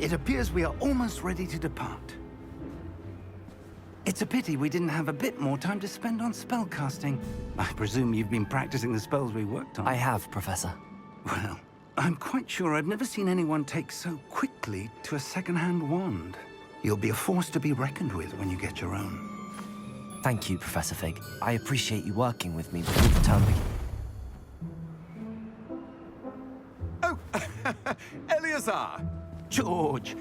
It appears we are almost ready to depart. It's a pity we didn't have a bit more time to spend on spellcasting. I presume you've been practicing the spells we worked on. I have, Professor. Well, I'm quite sure I've never seen anyone take so quickly to a second-hand wand. You'll be a force to be reckoned with when you get your own. Thank you, Professor Fig. I appreciate you working with me before the term begins. Oh, Eleazar! George,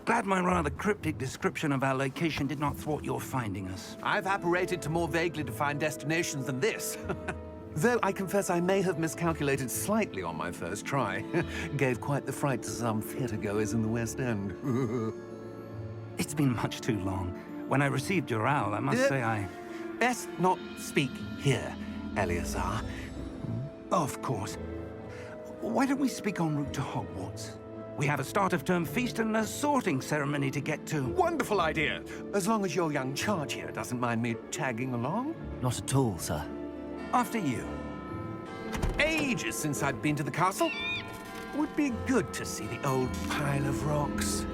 glad my rather cryptic description of our location did not thwart your finding us. I've apparated to more vaguely defined destinations than this. Though I confess I may have miscalculated slightly on my first try. Gave quite the fright to some theatre-goers in the West End. It's been much too long. When I received your owl, I must say I... Best not speak here, Eleazar. Of course. Why don't we speak en route to Hogwarts? We have a start-of-term feast and a sorting ceremony to get to. Wonderful idea! As long as your young charge here doesn't mind me tagging along. Not at all, sir. After you. Ages since I'd been to the castle. Would be good to see the old pile of rocks.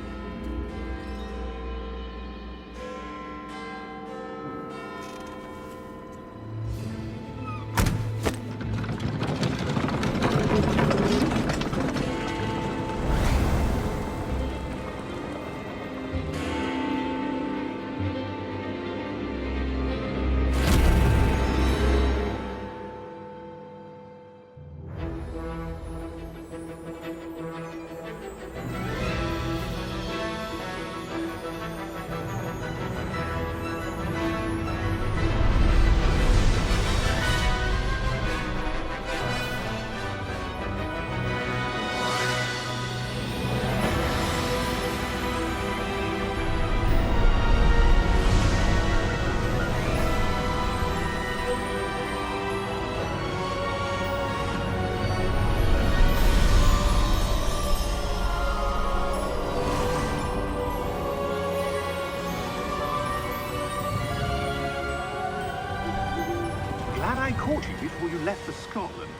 I caught you before you left for Scotland.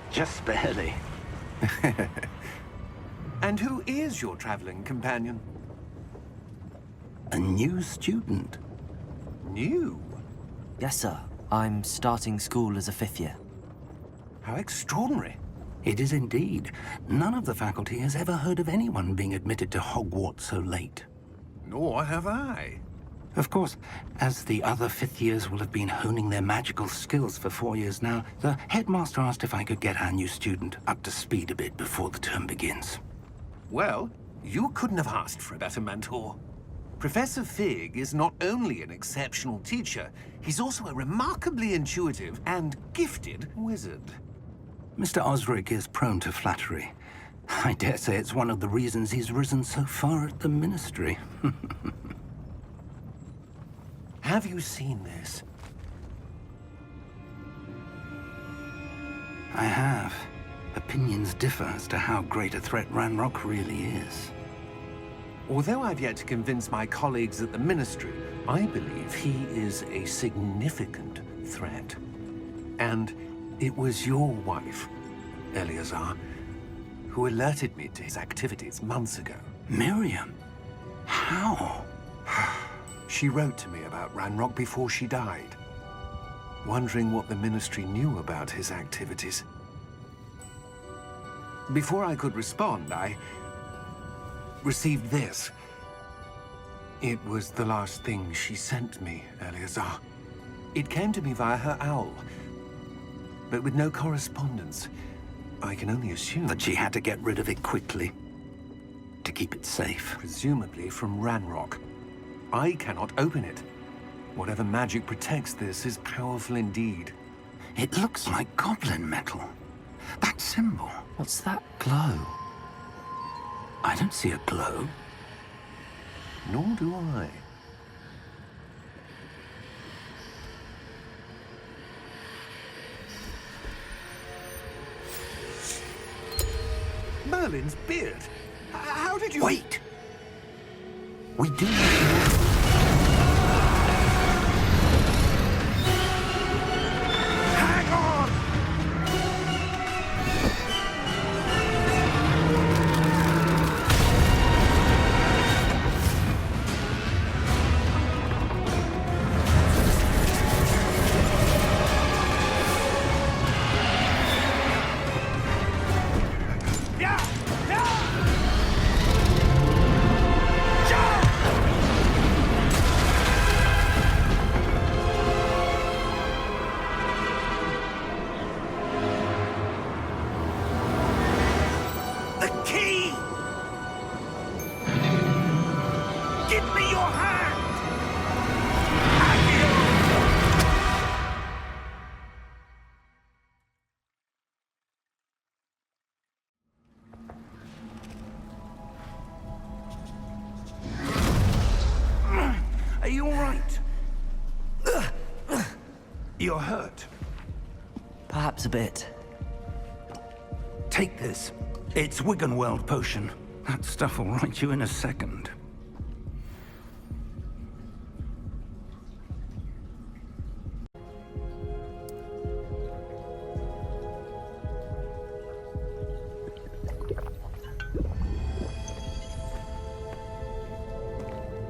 Just barely. And who is your traveling companion? A new student. New? Yes, sir. I'm starting school as a 5th year. How extraordinary. It is indeed. None of the faculty has ever heard of anyone being admitted to Hogwarts so late. Nor have I. Of course, as the other 5th years will have been honing their magical skills for 4 years now, the headmaster asked if I could get our new student up to speed a bit before the term begins. Well, you couldn't have asked for a better mentor. Professor Fig is not only an exceptional teacher, he's also a remarkably intuitive and gifted wizard. Mr. Osric is prone to flattery. I dare say it's one of the reasons he's risen so far at the Ministry. Have you seen this? I have. Opinions differ as to how great a threat Ranrock really is. Although I've yet to convince my colleagues at the Ministry, I believe he is a significant threat. And it was your wife, Eleazar, who alerted me to his activities months ago. Miriam? How? She wrote to me about Ranrock before she died, wondering what the Ministry knew about his activities. Before I could respond, I received this. It was the last thing she sent me, Eleazar. It came to me via her owl, but with no correspondence. I can only assume That she had to get rid of it quickly, to keep it safe. presumably from Ranrock. I cannot open it. Whatever magic protects this is powerful indeed. It looks like goblin metal. That symbol. What's that glow? I don't see a glow. Nor do I. Merlin's beard. How did you... Wait! We do need to... Hang on! You're hurt. Perhaps a bit. Take this. It's Wiggenweld potion. That stuff will right you in a second.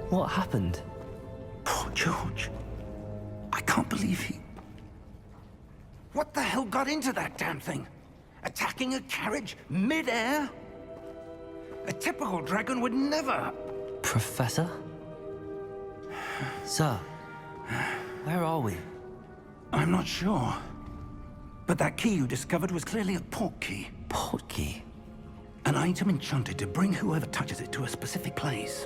What happened? Poor George. I can't believe he... What the hell got into that damn thing? Attacking a carriage mid-air? A typical dragon would never... Professor? Sir, where are we? I'm not sure. But that key you discovered was clearly a port key. Port key? An item enchanted to bring whoever touches it to a specific place.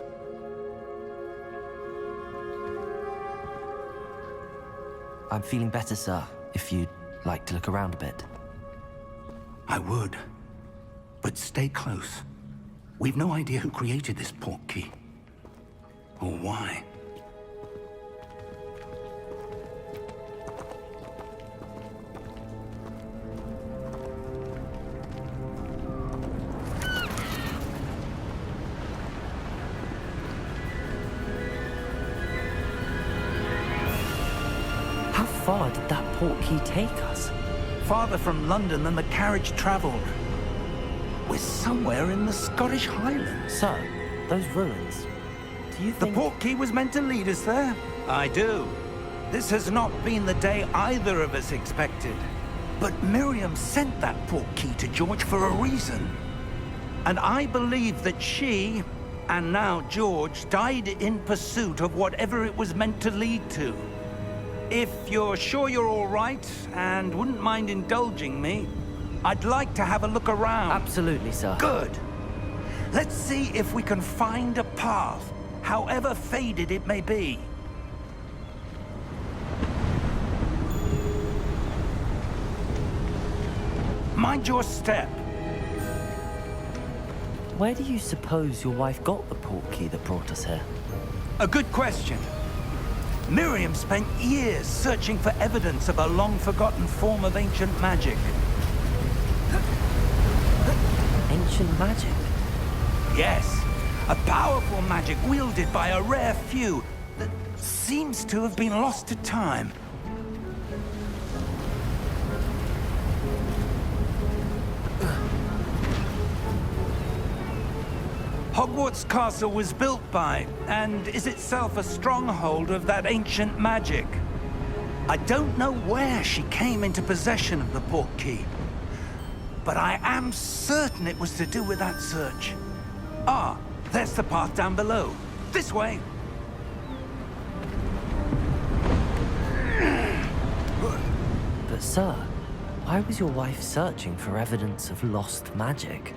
I'm feeling better, sir, if you'd like to look around a bit. I would. But stay close. We've no idea who created this port key. Or why. How far did that port key take us? Farther from London than the carriage traveled. We're somewhere in the Scottish Highlands. Sir, those ruins. Do you The think... port key was meant to lead us there? I do. This has not been the day either of us expected. But Miriam sent that port key to George for a reason. And I believe that she, and now George, died in pursuit of whatever it was meant to lead to. If you're sure you're all right, and wouldn't mind indulging me, I'd like to have a look around. Absolutely, sir. Good. Let's see if we can find a path, however faded it may be. Mind your step. Where do you suppose your wife got the port key that brought us here? A good question. Miriam spent years searching for evidence of a long-forgotten form of ancient magic. Ancient magic? Yes, a powerful magic wielded by a rare few that seems to have been lost to time. Hogwarts Castle was built by, and is itself a stronghold of that ancient magic. I don't know where she came into possession of the port key, but I am certain it was to do with that search. Ah, there's the path down below. This way. But sir, why was your wife searching for evidence of lost magic?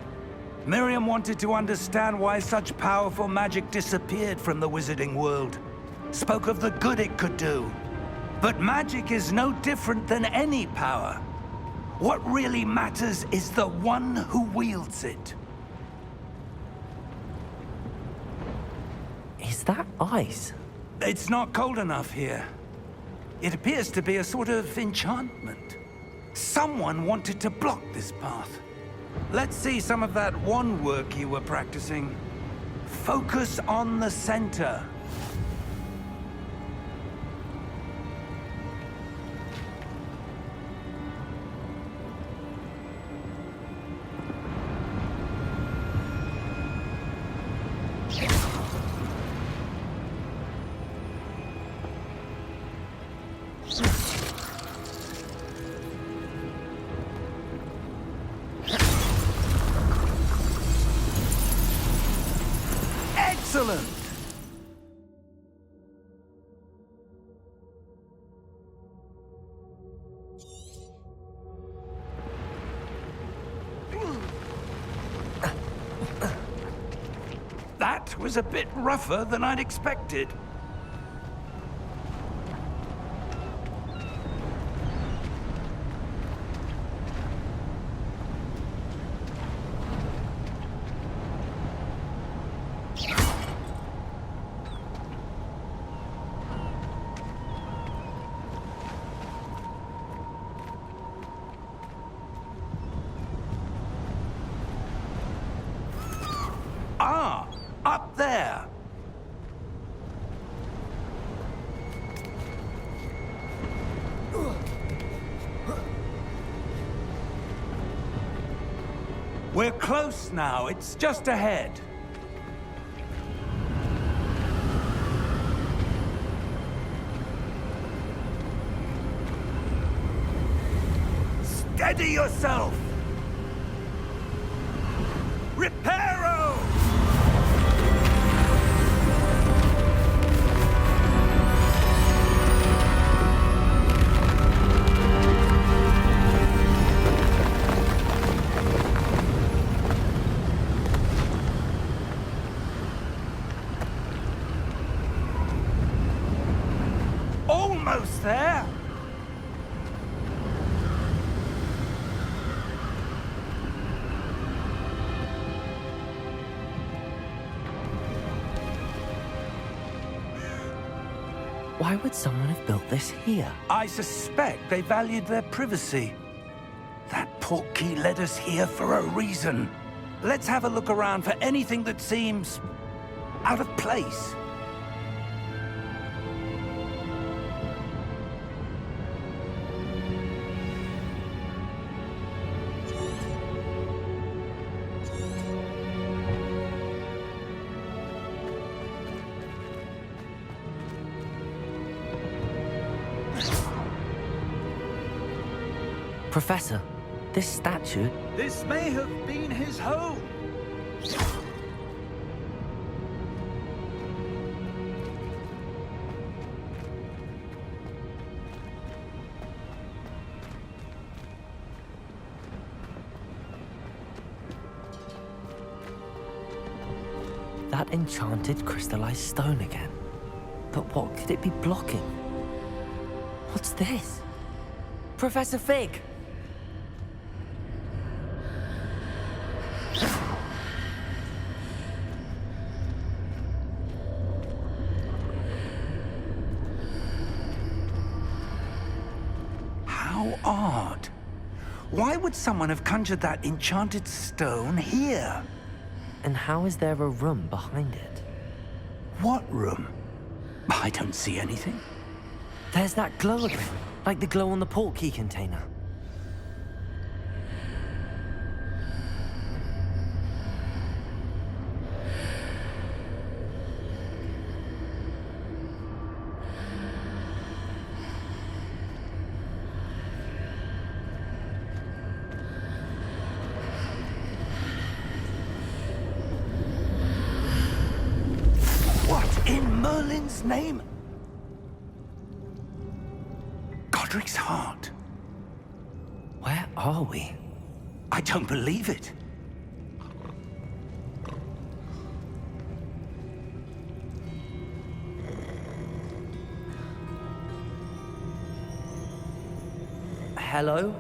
Miriam wanted to understand why such powerful magic disappeared from the wizarding world. Spoke of the good it could do. But magic is no different than any power. What really matters is the one who wields it. Is that ice? It's not cold enough here. It appears to be a sort of enchantment. Someone wanted to block this path. Let's see some of that wand work you were practicing. Focus on the center. Excellent! That was a bit rougher than I'd expected. there. We're close now. It's just ahead. Steady yourself! Reparo! Almost there! Why would someone have built this here? I suspect they valued their privacy. That portkey led us here for a reason. Let's have a look around for anything that seems out of place. Professor, this statue... This may have been his home. That enchanted crystallized stone again. But what could it be blocking? What's this? Professor Fig! How odd. Why would someone have conjured that enchanted stone here? And how is there a room behind it? What room? I don't see anything. There's that glow again, like the glow on the portkey container. What in Merlin's name? Godric's heart. Where are we? I don't believe it. Hello?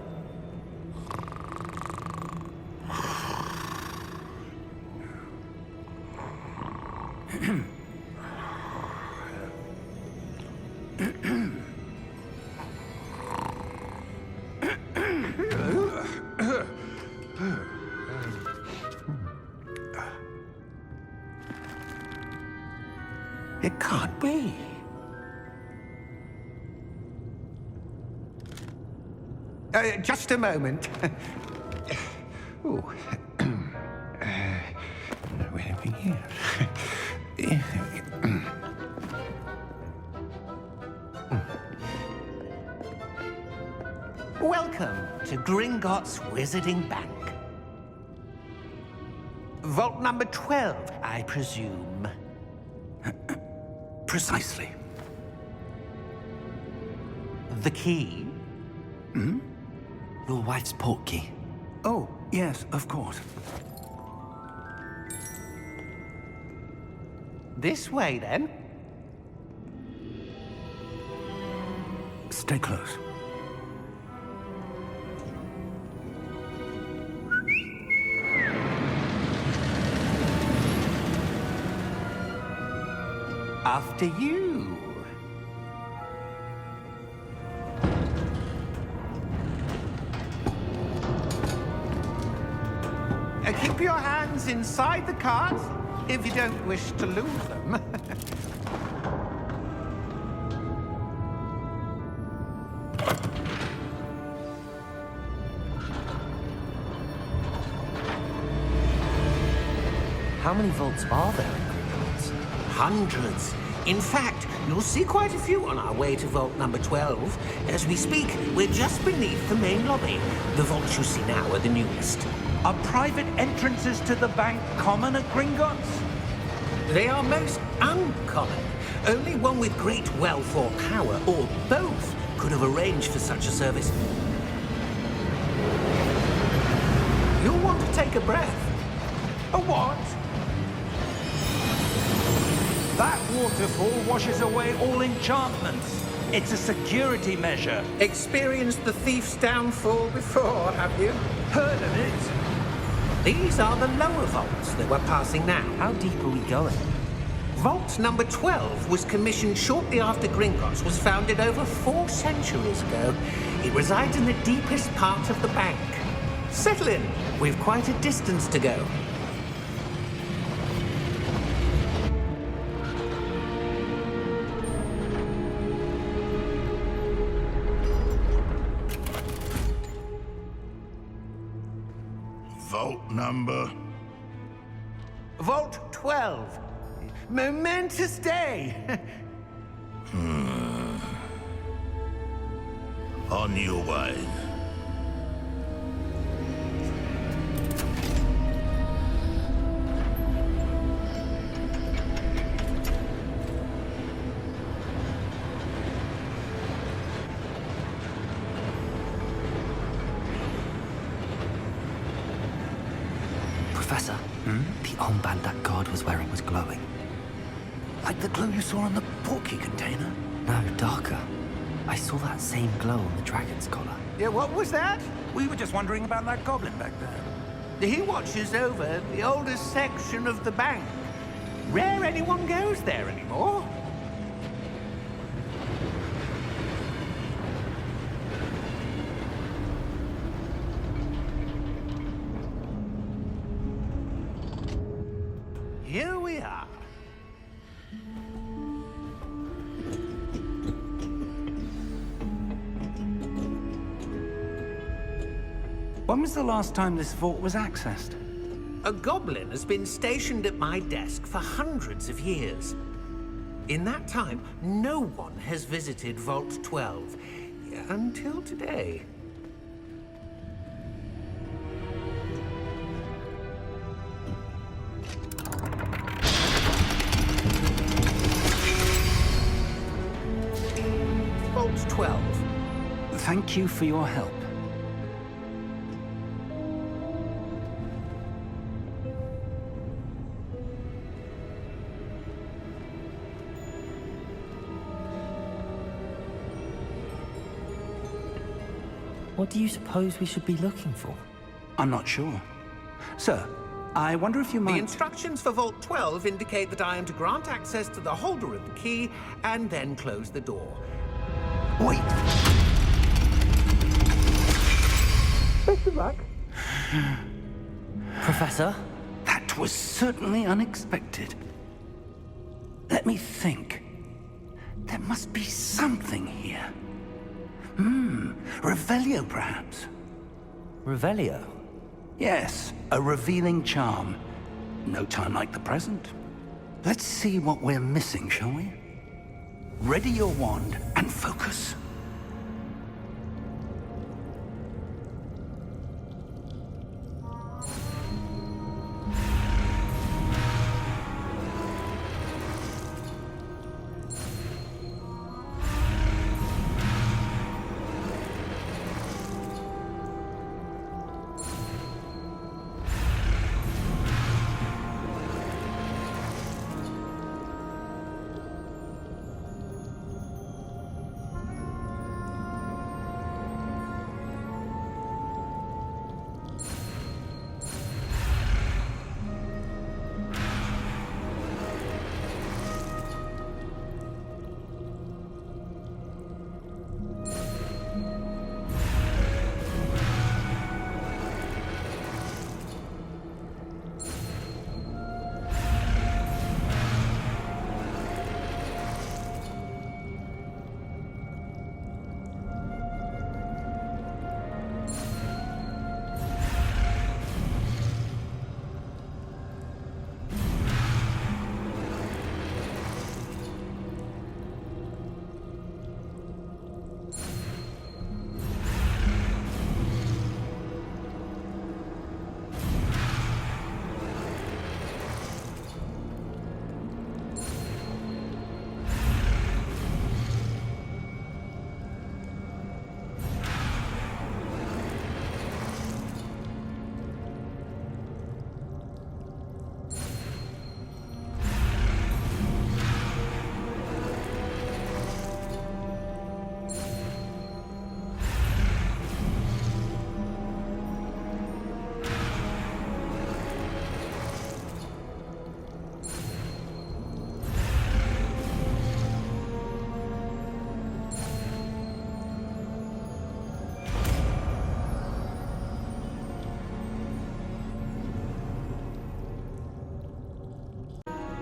It can't be. Just a moment. Ooh. Where have we here? Welcome to Gringotts Wizarding Bank. Vault number 12, I presume. Precisely. The key? Your wife's portkey. Oh, yes, of course. This way, then. Stay close. After you. Keep your hands inside the cart if you don't wish to lose them. How many vaults are there in Gringotts? Hundreds. In fact, you'll see quite a few on our way to vault number 12. As we speak, we're just beneath the main lobby. The vaults you see now are the newest. Are private entrances to the bank common at Gringotts? They are most uncommon. Only one with great wealth or power, or both, could have arranged for such a service. You'll want to take a breath. A what? That waterfall washes away all enchantments. It's a security measure. Experienced the thief's downfall before, have you? Heard of it? These are the lower vaults that we're passing now. How deep are we going? Vault number 12 was commissioned shortly after Gringotts was founded over 4 centuries ago. It resides in the deepest part of the bank. Settle in. We've quite a distance to go. Vault number? Vault 12. Momentous day. On your way. Professor, the armband that guard was wearing was glowing. Like the glow you saw on the portkey container? No, darker. I saw that same glow on the dragon's collar. Yeah, what was that? We were just wondering about that goblin back there. He watches over the oldest section of the bank. Rare anyone goes there anymore. Here we are. When was the last time this vault was accessed? A goblin has been stationed at my desk for hundreds of years. In that time, no one has visited Vault 12 until today. Vault 12. Thank you for your help. What do you suppose we should be looking for? I'm not sure. Sir, I wonder if you The might... instructions for Vault 12 indicate that I am to grant access to the holder of the key and then close the door. Wait! Best of luck. Professor? That was certainly unexpected. Let me think. There must be something here. Revelio, perhaps? Revelio? Yes, a revealing charm. No time like the present. Let's see what we're missing, shall we? Ready your wand and focus.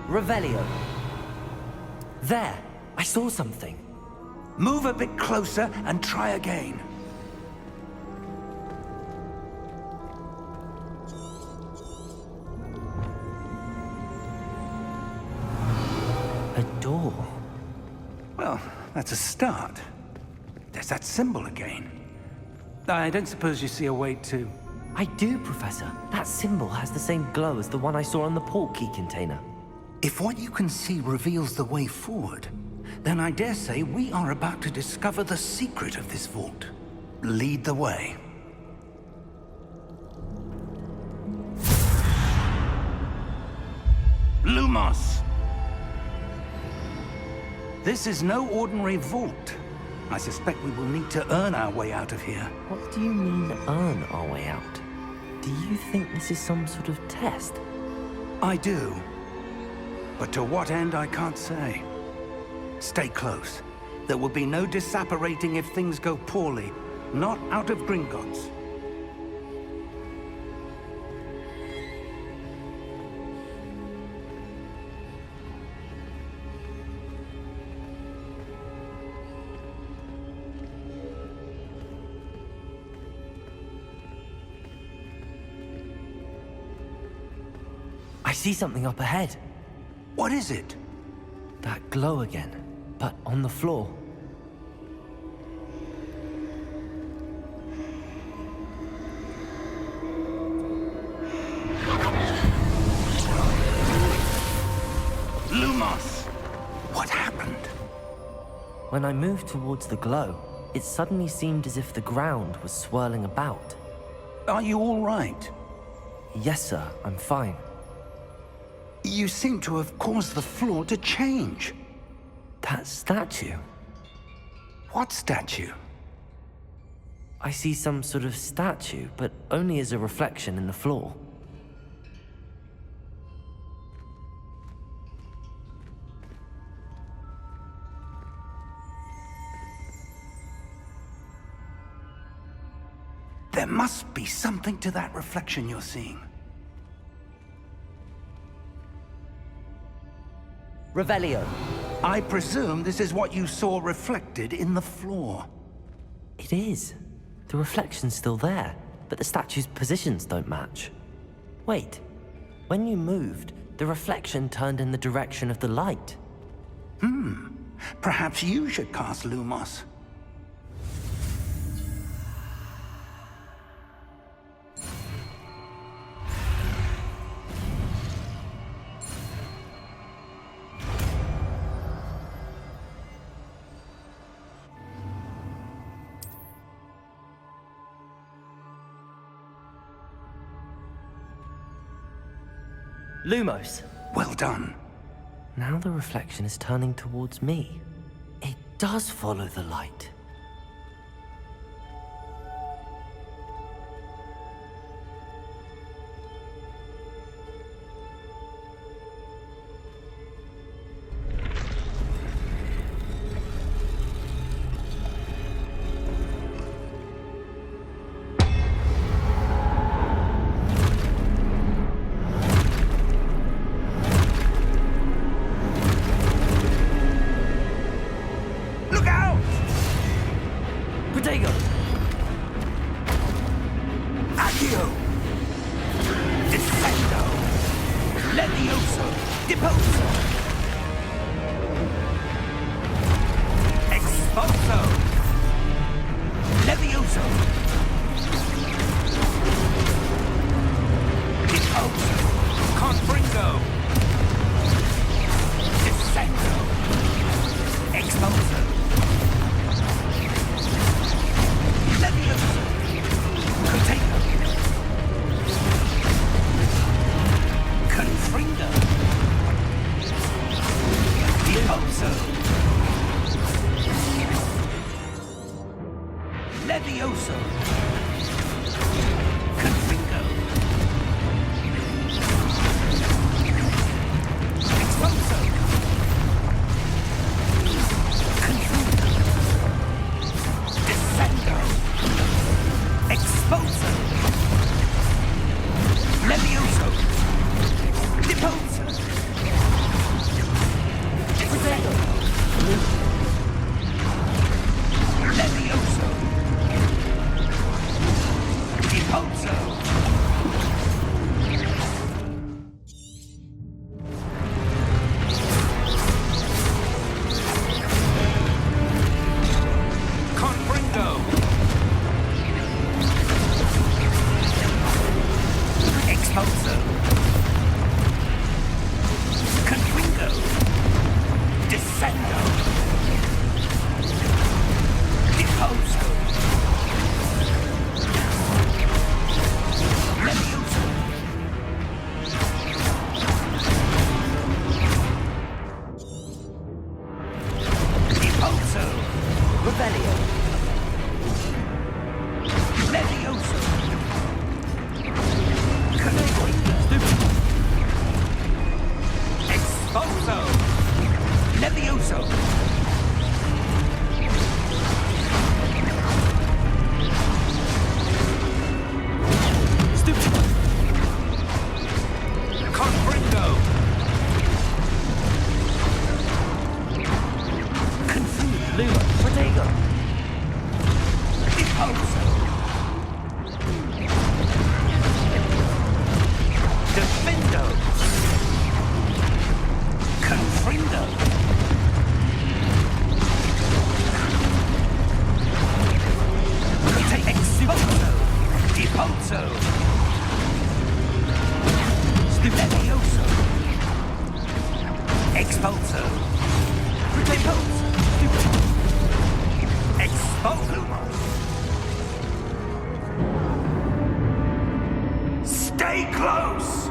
Revelio. There, I saw something. Move a bit closer and try again. A door. Well, that's a start. There's that symbol again. I don't suppose you see a way to... I do, Professor. That symbol has the same glow as the one I saw on the port key container. If what you can see reveals the way forward, then I dare say we are about to discover the secret of this vault. Lead the way. Lumos! This is no ordinary vault. I suspect we will need to earn our way out of here. What do you mean, earn our way out? Do you think this is some sort of test? I do. But to what end, I can't say. Stay close. There will be no disapparating if things go poorly. Not out of Gringotts. I see something up ahead. What is it? That glow again, but on the floor. Lumos! What happened? When I moved towards the glow, it suddenly seemed as if the ground was swirling about. Are you all right? Yes, sir, I'm fine. You seem to have caused the floor to change. That statue? What statue? I see some sort of statue, but only as a reflection in the floor. There must be something to that reflection you're seeing. Revelio. I presume this is what you saw reflected in the floor. It is. The reflection's still there, but the statue's positions don't match. Wait. When you moved, the reflection turned in the direction of the light. Perhaps you should cast Lumos. Lumos. Well done. Now the reflection is turning towards me. It does follow the light. Expulso! Levioso! Expulso! Repulso! Expulso! Stay close!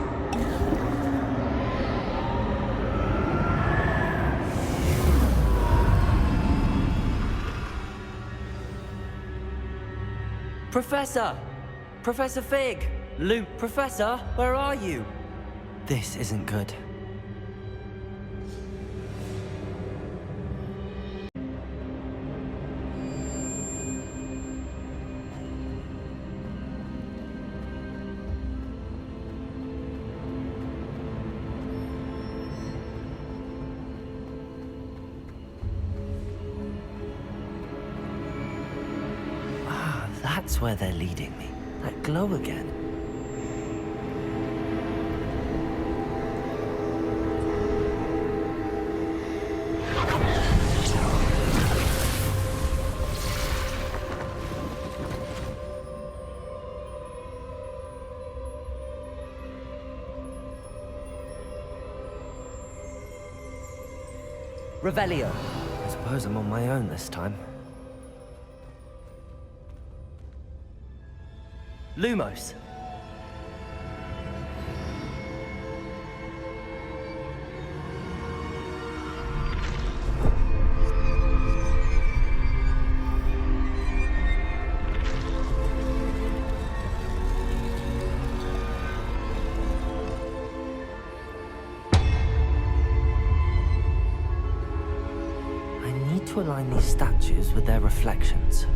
Professor! Professor Fig! Luke, Professor, where are you? This isn't good. That's where they're leading me. That glow again. Revelio. I suppose I'm on my own this time. Lumos. I need to align these statues with their reflections.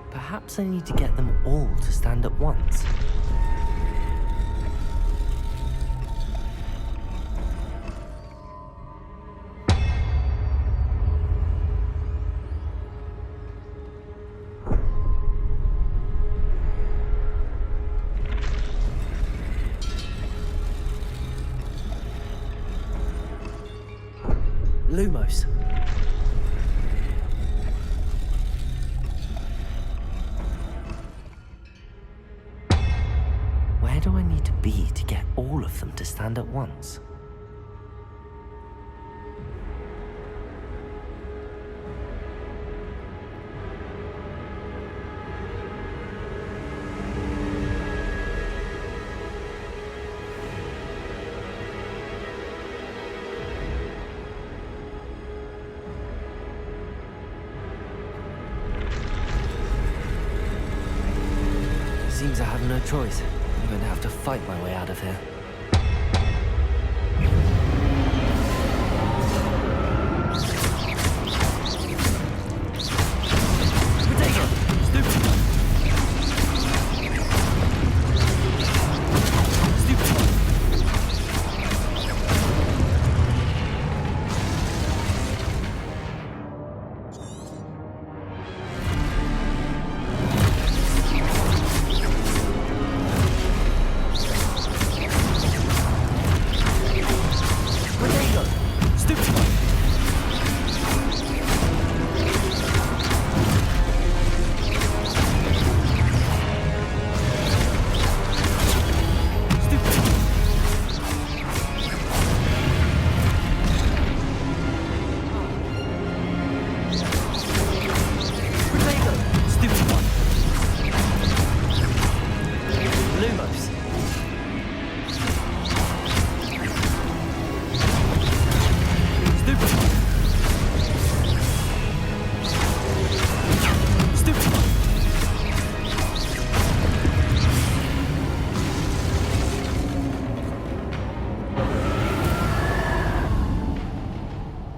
Perhaps I need to get them all to stand at once. Lumos. Where do I need to be to get all of them to stand at once? Seems I have no choice. I'm going to have to fight my way out of here.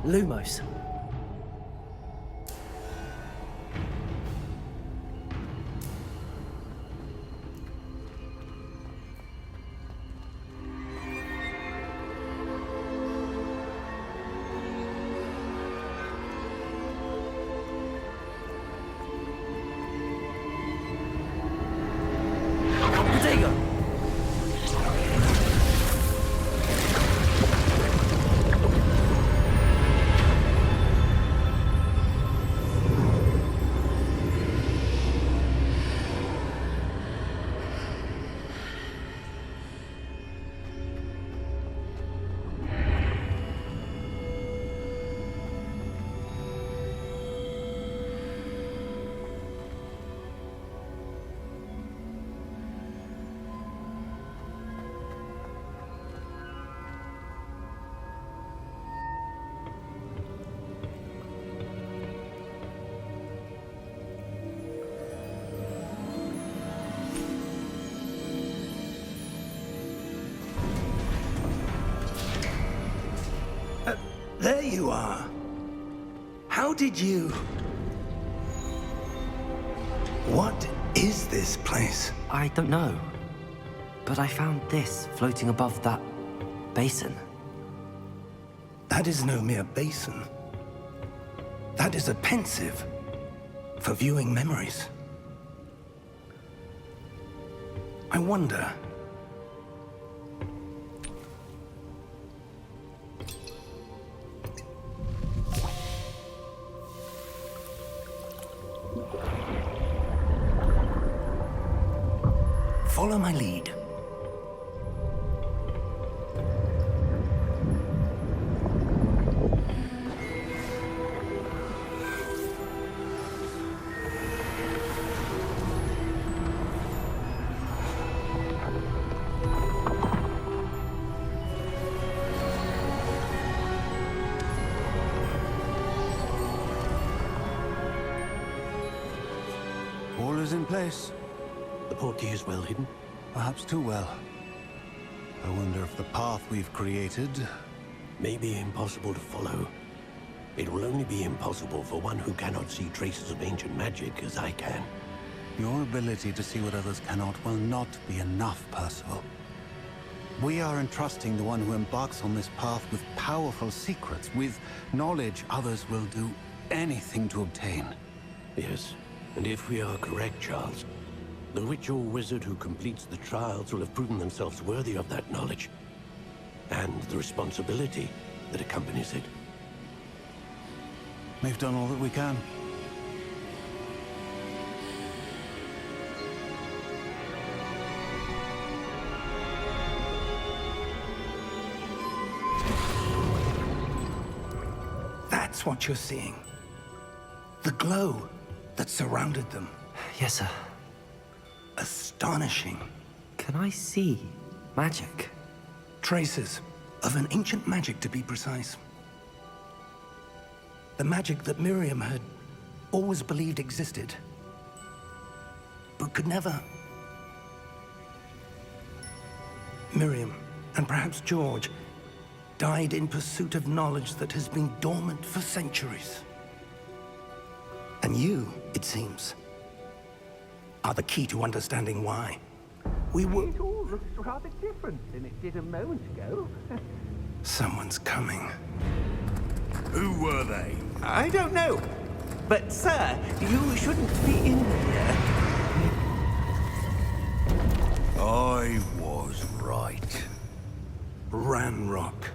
Lumos. Prosigo! There you are. How did you... What is this place? I don't know. But I found this floating above that basin. That is no mere basin. That is a pensive for viewing memories. I wonder... Follow my lead. All is in place. The portkey is well hidden. Perhaps too well. I wonder if the path we've created... May be impossible to follow. It will only be impossible for one who cannot see traces of ancient magic as I can. Your ability to see what others cannot will not be enough, Percival. We are entrusting the one who embarks on this path with powerful secrets, with knowledge others will do anything to obtain. Yes, and if we are correct, Charles, the witch or wizard who completes the trials will have proven themselves worthy of that knowledge, and the responsibility that accompanies it. We've done all that we can. That's what you're seeing. The glow that surrounded them. Yes, sir. Astonishing. Can I see magic? Traces of an ancient magic, to be precise. The magic that Miriam had always believed existed, but could never. Miriam, and perhaps George, died in pursuit of knowledge that has been dormant for centuries. And you, it seems, are the key to understanding why. We were... It all looks rather different than it did a moment ago. Someone's coming. Who were they? I don't know. But, sir, you shouldn't be in here. I was right. Ranrock.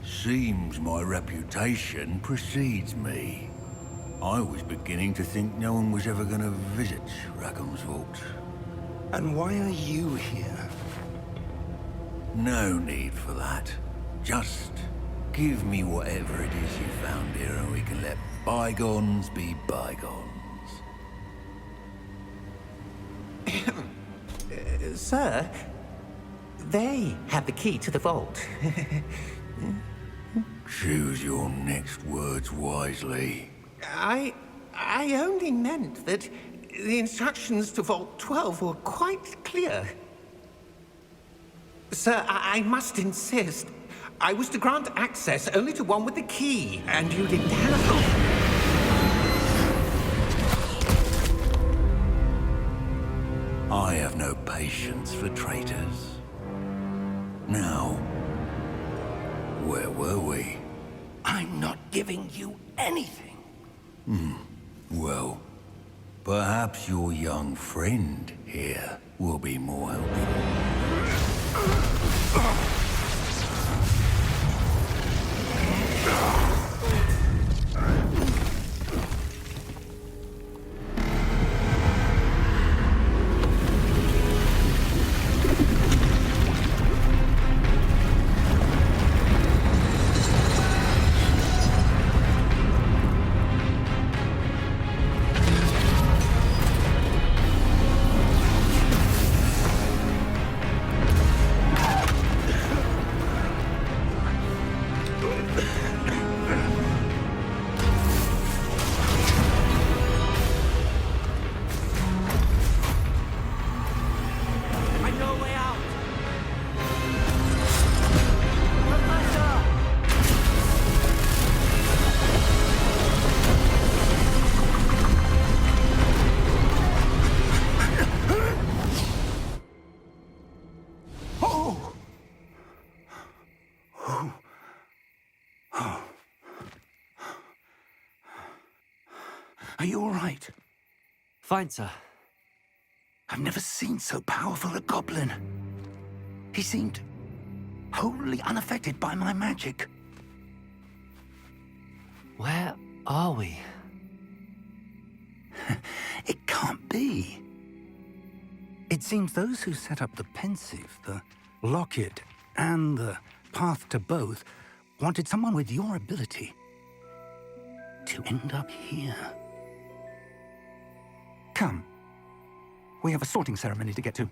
Seems my reputation precedes me. I was beginning to think no one was ever going to visit Rackham's vault. And why are you here? No need for that. Just give me whatever it is you found here and we can let bygones be bygones. Sir, they have the key to the vault. Choose your next words wisely. I only meant that the instructions to Vault 12 were quite clear. Sir, I must insist. I was to grant access only to one with the key, and you didn't have... I have no patience for traitors. Now, where were we? I'm not giving you anything. Well, Perhaps your young friend here will be more helpful. Are you all right? Fine, sir. I've never seen so powerful a goblin. He seemed wholly unaffected by my magic. Where are we? It can't be. It seems those who set up the pensive, the locket, and the path to both wanted someone with your ability to end up here. Come. We have a sorting ceremony to get to.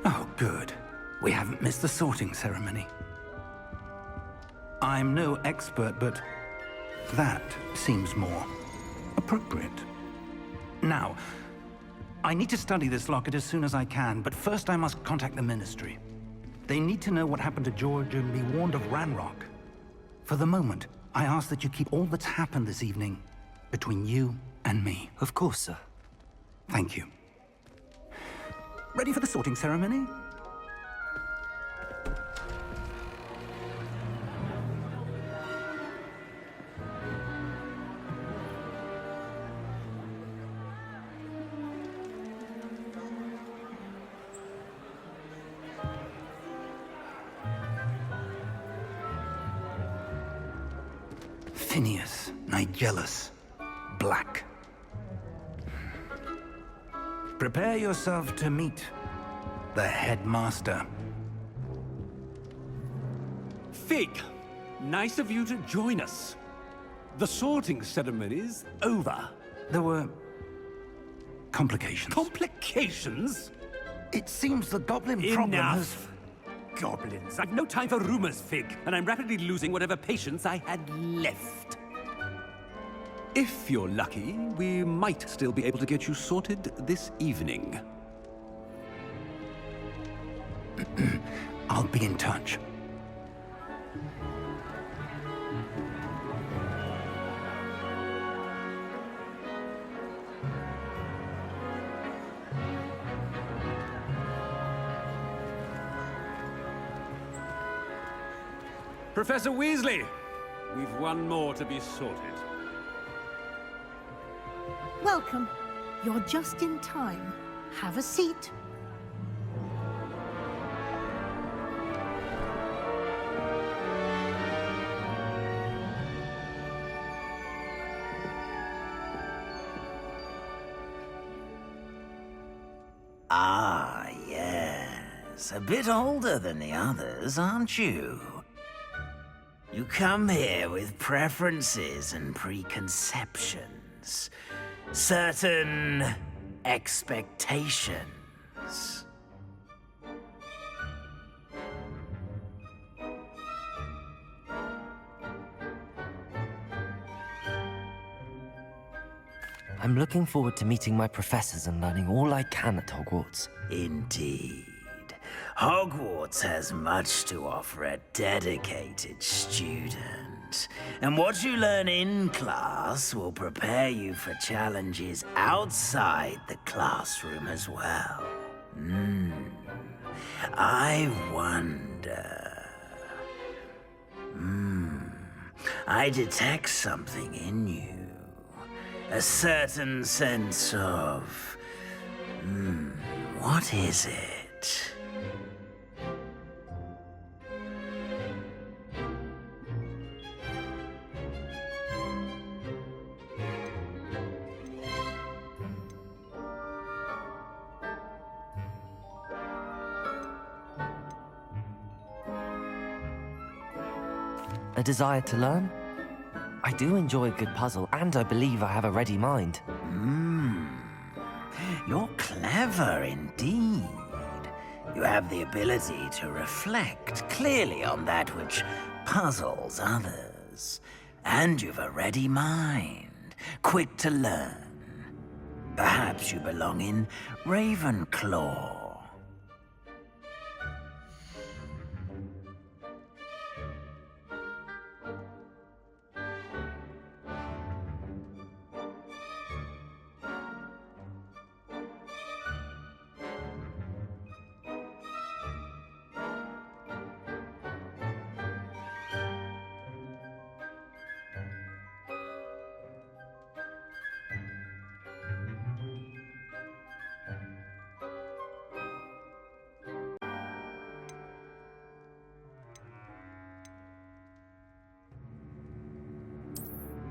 Oh, good. We haven't missed the sorting ceremony. I'm no expert, but that seems more appropriate. Now, I need to study this locket as soon as I can, but first I must contact the Ministry. They need to know what happened to George and be warned of Ranrock. For the moment, I ask that you keep all that's happened this evening between you and me. Of course, sir. Thank you. Ready for the sorting ceremony? Phineas, Nigellus, Black. Prepare yourself to meet the headmaster. Fig, nice of you to join us. The sorting ceremony's over. There were complications. Complications? It seems the goblin problem has... Enough! Goblins. I've no time for rumors, Fig, and I'm rapidly losing whatever patience I had left. If you're lucky, we might still be able to get you sorted this evening. I'll be in touch. Professor Weasley, we've one more to be sorted. Welcome. You're just in time. Have a seat. Ah, yes. A bit older than the others, aren't you? You come here with preferences and preconceptions. Certain expectations. I'm looking forward to meeting my professors and learning all I can at Hogwarts. Indeed. Hogwarts has much to offer a dedicated student. And what you learn in class will prepare you for challenges outside the classroom as well. I wonder... I detect something in you. A certain sense of... what is it? A desire to learn? I do enjoy a good puzzle, and I believe I have a ready mind. You're clever indeed. You have the ability to reflect clearly on that which puzzles others. And you've a ready mind, quick to learn. Perhaps you belong in Ravenclaw.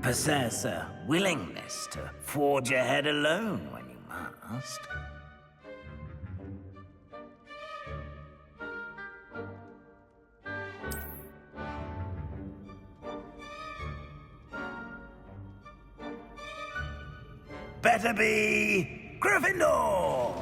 Possess a willingness to forge ahead alone when you must. Better be Gryffindor!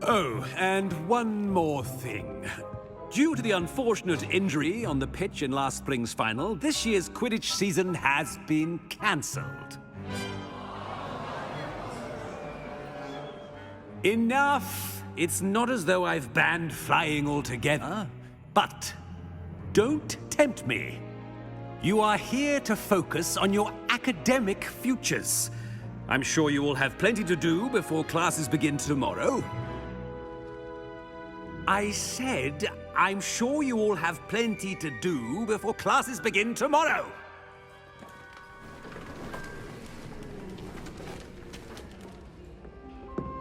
Oh, and one more thing. Due to the unfortunate injury on the pitch in last spring's final, this year's Quidditch season has been cancelled. Enough! It's not as though I've banned flying altogether, but don't tempt me. You are here to focus on your academic futures. I'm sure you will have plenty to do before classes begin tomorrow. I said, I'm sure you all have plenty to do before classes begin tomorrow.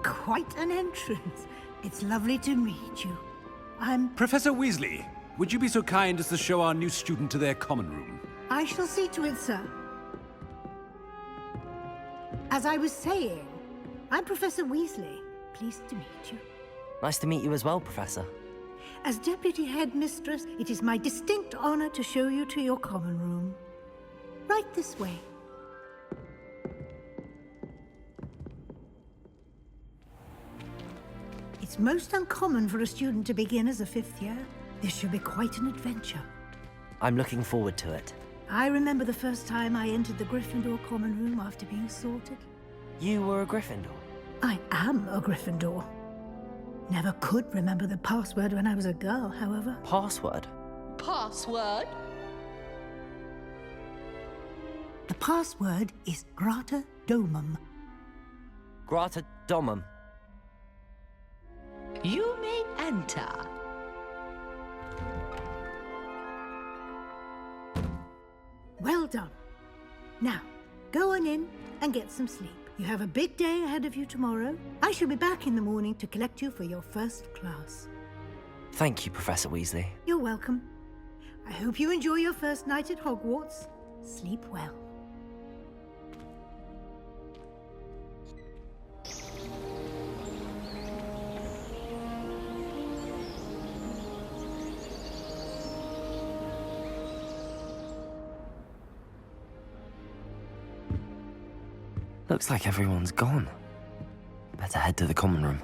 Quite an entrance. It's lovely to meet you. I'm... Professor Weasley, would you be so kind as to show our new student to their common room? I shall see to it, sir. As I was saying, I'm Professor Weasley. Pleased to meet you. Nice to meet you as well, Professor. As Deputy Headmistress, it is my distinct honor to show you to your common room. Right this way. It's most uncommon for a student to begin as a fifth year. This should be quite an adventure. I'm looking forward to it. I remember the first time I entered the Gryffindor common room after being sorted. You were a Gryffindor? I am a Gryffindor. Never could remember the password when I was a girl, however. Password? Password? The password is Grata Domum. Grata Domum. You may enter. Well done. Now, go on in and get some sleep. You have a big day ahead of you tomorrow. I shall be back in the morning to collect you for your first class. Thank you, Professor Weasley. You're welcome. I hope you enjoy your first night at Hogwarts. Sleep well. Looks like everyone's gone. Better head to the common room.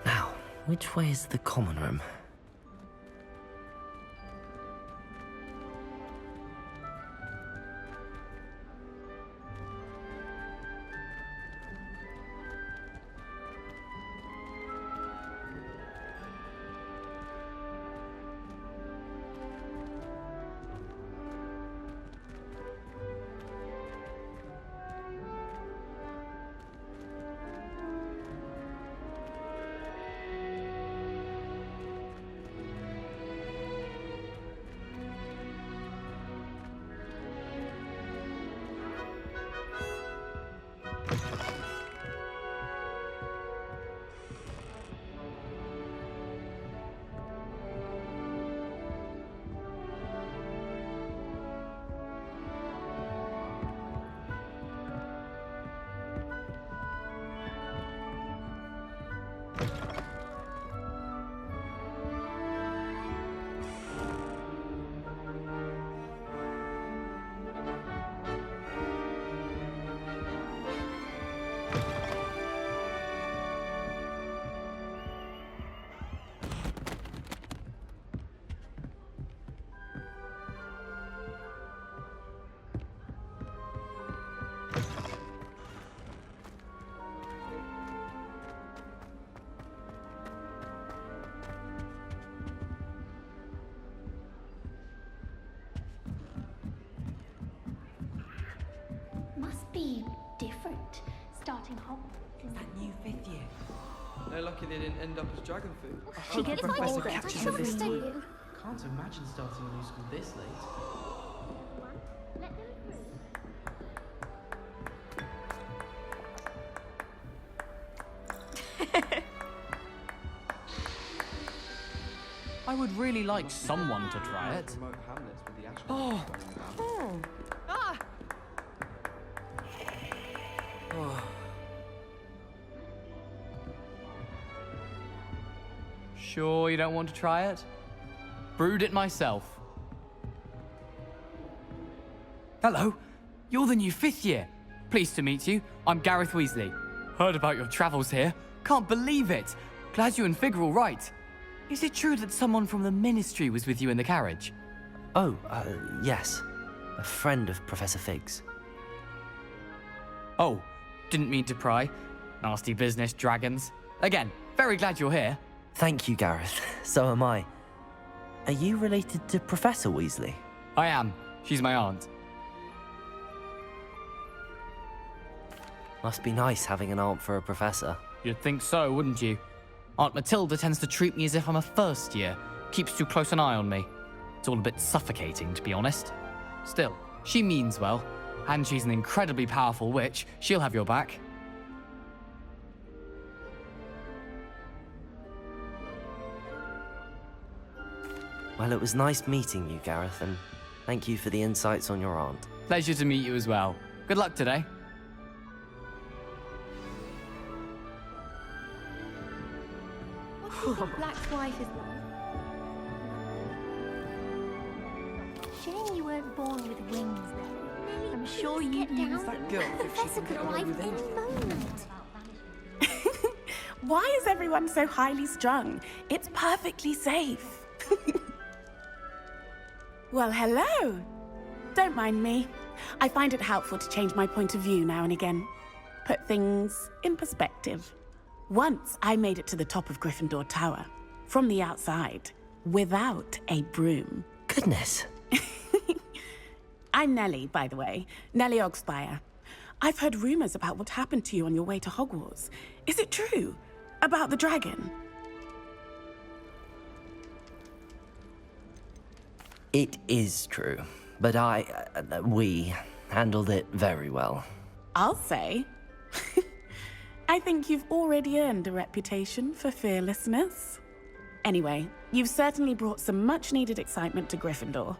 Now, which way is the common room? Must be different, starting Hogwarts. That new 5th year. They're lucky they didn't end up as dragon food. She gets Professor older, catches I them this don't time. you? Can't imagine starting a new school this late. Let them I would really like someone to try it. Oh. Sure you don't want to try it? Brewed it myself. Hello, you're the new 5th year. Pleased to meet you. I'm Gareth Weasley. Heard about your travels here. Can't believe it. Glad you and Fig are all right. Is it true that someone from the Ministry was with you in the carriage? Oh, yes. A friend of Professor Fig's. Oh, didn't mean to pry. Nasty business, dragons. Again, very glad you're here. Thank you, Gareth. So am I. Are you related to Professor Weasley? I am. She's my aunt. Must be nice having an aunt for a professor. You'd think so, wouldn't you? Aunt Matilda tends to treat me as if I'm a first year. Keeps too close an eye on me. It's all a bit suffocating, to be honest. Still, she means well. And she's an incredibly powerful witch. She'll have your back. Well, it was nice meeting you, Gareth, and thank you for the insights on your aunt. Pleasure to meet you as well. Good luck today. Black's wife is shame you weren't born with wings, though. I'm sure you'd use that girl. The professor could arrive any moment. Why is everyone so highly strung? It's perfectly safe. Well, hello. Don't mind me. I find it helpful to change my point of view now and again. Put things in perspective. Once I made it to the top of Gryffindor Tower, from the outside, without a broom. Goodness. I'm Nellie, by the way. Nellie Ogspire. I've heard rumors about what happened to you on your way to Hogwarts. Is it true? About the dragon? It is true, but we handled it very well. I'll say. I think you've already earned a reputation for fearlessness. Anyway, you've certainly brought some much-needed excitement to Gryffindor.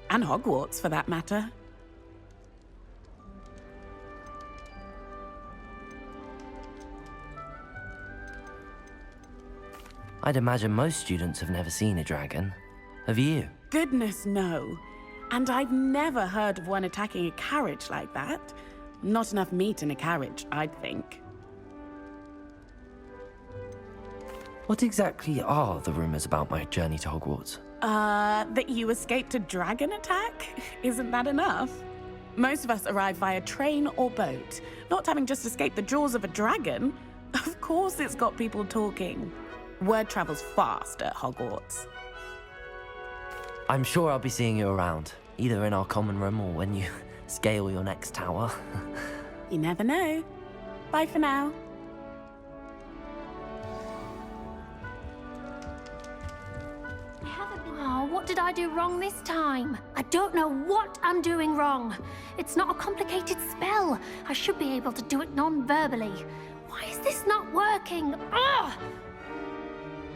And Hogwarts, for that matter. I'd imagine most students have never seen a dragon. Have you? Goodness, no. And I've never heard of one attacking a carriage like that. Not enough meat in a carriage, I'd think. What exactly are the rumors about my journey to Hogwarts? That you escaped a dragon attack? Isn't that enough? Most of us arrive via train or boat, not having just escaped the jaws of a dragon. Of course it's got people talking. Word travels fast at Hogwarts. I'm sure I'll be seeing you around, either in our common room or when you scale your next tower. You never know. Bye for now. Oh, what did I do wrong this time? I don't know what I'm doing wrong. It's not a complicated spell. I should be able to do it non-verbally. Why is this not working? Ugh!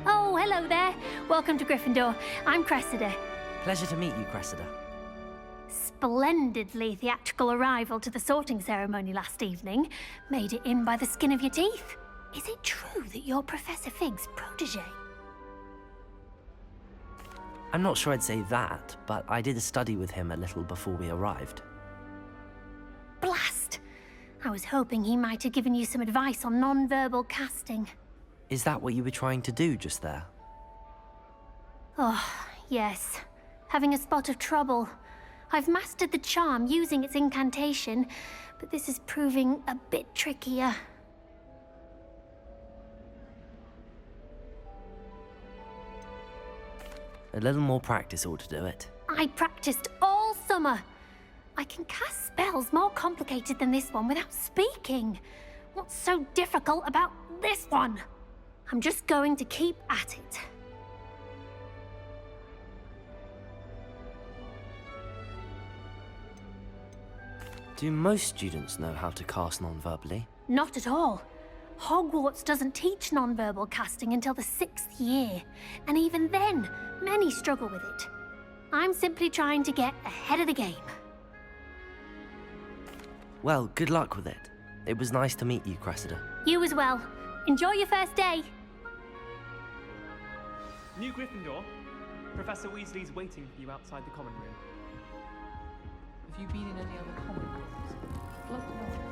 Oh, hello there. Welcome to Gryffindor. I'm Cressida. Pleasure to meet you, Cressida. Splendidly theatrical arrival to the sorting ceremony last evening. Made it in by the skin of your teeth. Is it true that you're Professor Fig's protege? I'm not sure I'd say that, but I did a study with him a little before we arrived. Blast! I was hoping he might have given you some advice on non-verbal casting. Is that what you were trying to do just there? Oh, yes. Having a spot of trouble. I've mastered the charm using its incantation, but this is proving a bit trickier. A little more practice ought to do it. I practiced all summer. I can cast spells more complicated than this one without speaking. What's so difficult about this one? I'm just going to keep at it. Do most students know how to cast non-verbally? Not at all. Hogwarts doesn't teach non-verbal casting until the 6th year, and even then, many struggle with it. I'm simply trying to get ahead of the game. Well, good luck with it. It was nice to meet you, Cressida. You as well. Enjoy your first day. New Gryffindor, Professor Weasley's waiting for you outside the common room. Have you been in any other common rooms? I'd love to know.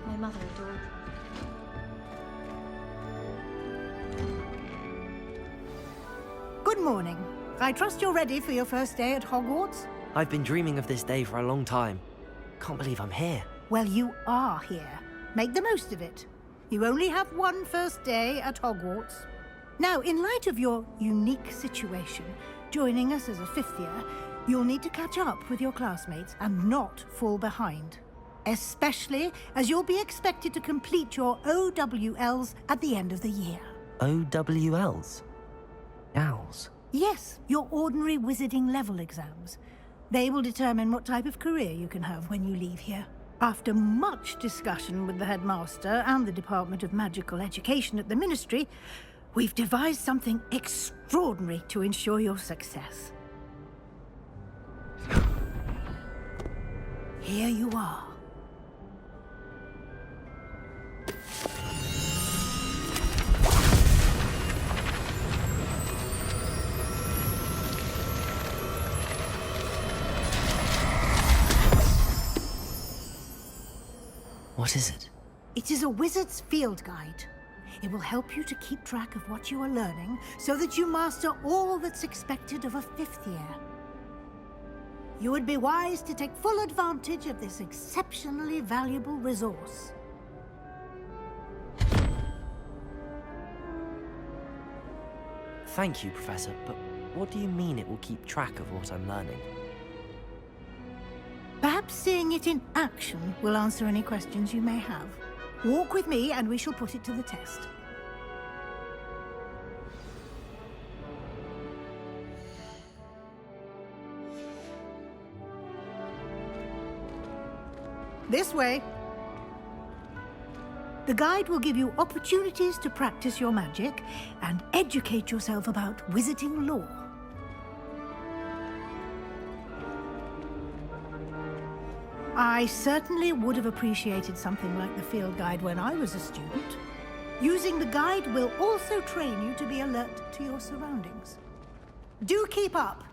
My mother adored. Good morning. I trust you're ready for your first day at Hogwarts? I've been dreaming of this day for a long time. Can't believe I'm here. Well, you are here. Make the most of it. You only have one first day at Hogwarts. Now, in light of your unique situation, joining us as a 5th year, you'll need to catch up with your classmates and not fall behind. Especially as you'll be expected to complete your OWLs at the end of the year. OWLs? Owls? Yes, your ordinary wizarding level exams. They will determine what type of career you can have when you leave here. After much discussion with the headmaster and the Department of Magical Education at the Ministry, we've devised something extraordinary to ensure your success. Here you are. What is it? It is a wizard's field guide. It will help you to keep track of what you are learning so that you master all that's expected of a 5th year. You would be wise to take full advantage of this exceptionally valuable resource. Thank you, Professor, but what do you mean it will keep track of what I'm learning? Perhaps seeing it in action will answer any questions you may have. Walk with me and we shall put it to the test. This way. The guide will give you opportunities to practice your magic and educate yourself about wizarding lore. I certainly would have appreciated something like the field guide when I was a student. Using the guide will also train you to be alert to your surroundings. Do keep up!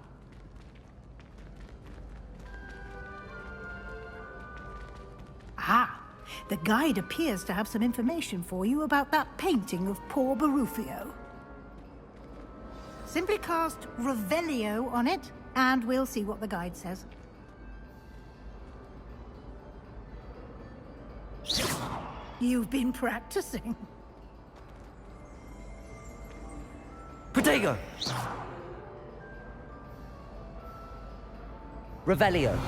Ah, the guide appears to have some information for you about that painting of poor Barufio. Simply cast Revelio on it, and we'll see what the guide says. You've been practicing. Protego! Revelio.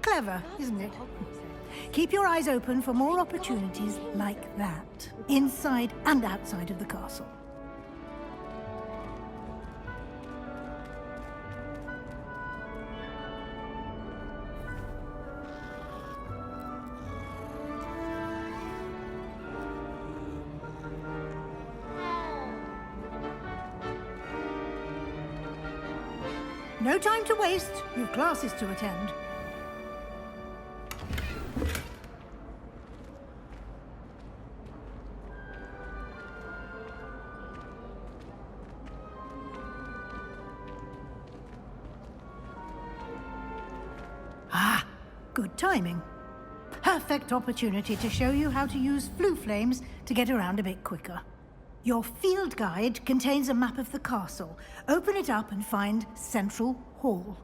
Clever, isn't it? Keep your eyes open for more opportunities like that, inside and outside of the castle. No time to waste. You've classes to attend. Ah, good timing. Perfect opportunity to show you how to use flue flames to get around a bit quicker. Your field guide contains a map of the castle. Open it up and find Central Hall.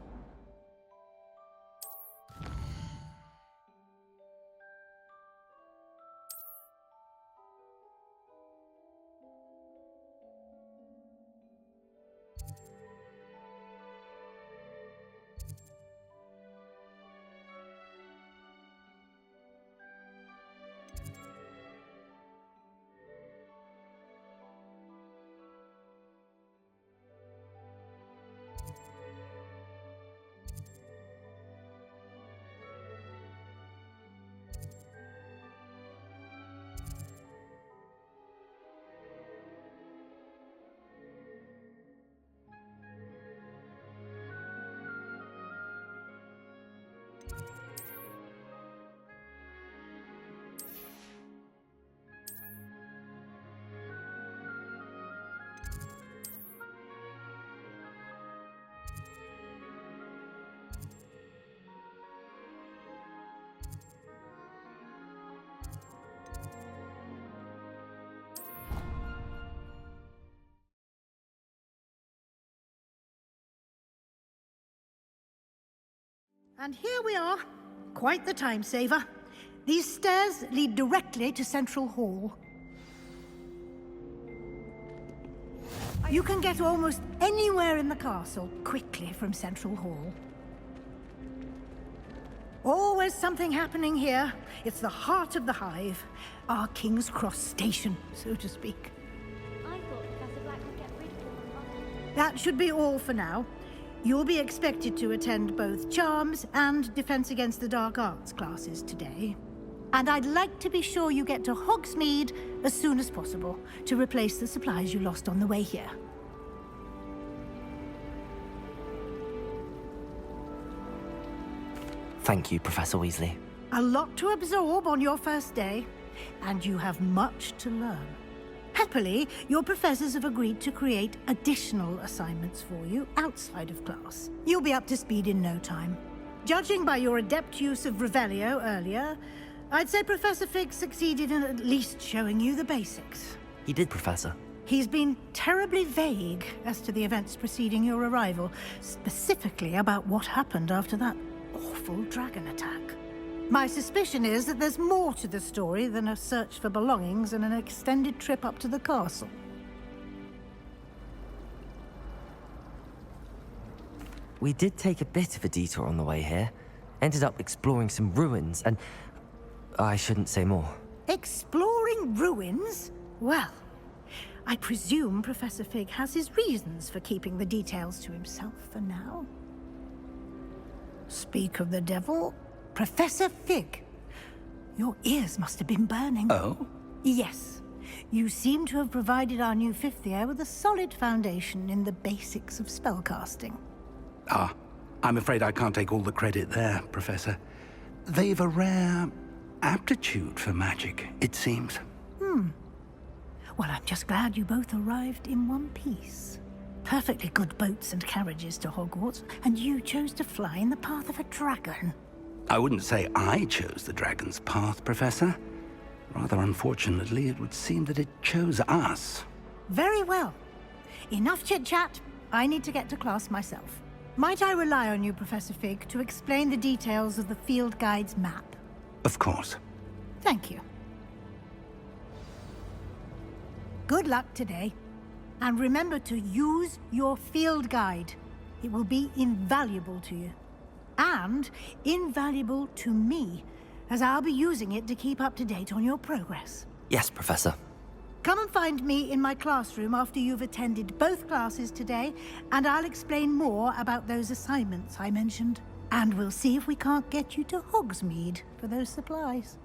And here we are. Quite the time saver. These stairs lead directly to Central Hall. You can get almost anywhere in the castle quickly from Central Hall. Always something happening here. It's the heart of the Hive. Our King's Cross station, so to speak. I thought Professor Black would get rid of all. That should be all for now. You'll be expected to attend both Charms and Defense Against the Dark Arts classes today. And I'd like to be sure you get to Hogsmeade as soon as possible to replace the supplies you lost on the way here. Thank you, Professor Weasley. A lot to absorb on your first day, and you have much to learn. Happily, your professors have agreed to create additional assignments for you outside of class. You'll be up to speed in no time. Judging by your adept use of Revelio earlier, I'd say Professor Fig succeeded in at least showing you the basics. He did, Professor. He's been terribly vague as to the events preceding your arrival, specifically about what happened after that awful dragon attack. My suspicion is that there's more to the story than a search for belongings and an extended trip up to the castle. We did take a bit of a detour on the way here. Ended up exploring some ruins and... I shouldn't say more. Exploring ruins? Well, I presume Professor Fig has his reasons for keeping the details to himself for now. Speak of the devil, Professor Fig. Your ears must have been burning. Oh? Yes. You seem to have provided our new fifth year with a solid foundation in the basics of spellcasting. Ah, I'm afraid I can't take all the credit there, Professor. They've a rare aptitude for magic, it seems. Well, I'm just glad you both arrived in one piece. Perfectly good boats and carriages to Hogwarts, and you chose to fly in the path of a dragon. I wouldn't say I chose the dragon's path, Professor. Rather unfortunately, it would seem that it chose us. Very well. Enough chit-chat. I need to get to class myself. Might I rely on you, Professor Fig, to explain the details of the field guide's map? Of course. Thank you. Good luck today. And remember to use your field guide. It will be invaluable to you. And invaluable to me, as I'll be using it to keep up to date on your progress. Yes, Professor. Come and find me in my classroom after you've attended both classes today, and I'll explain more about those assignments I mentioned. And we'll see if we can't get you to Hogsmeade for those supplies.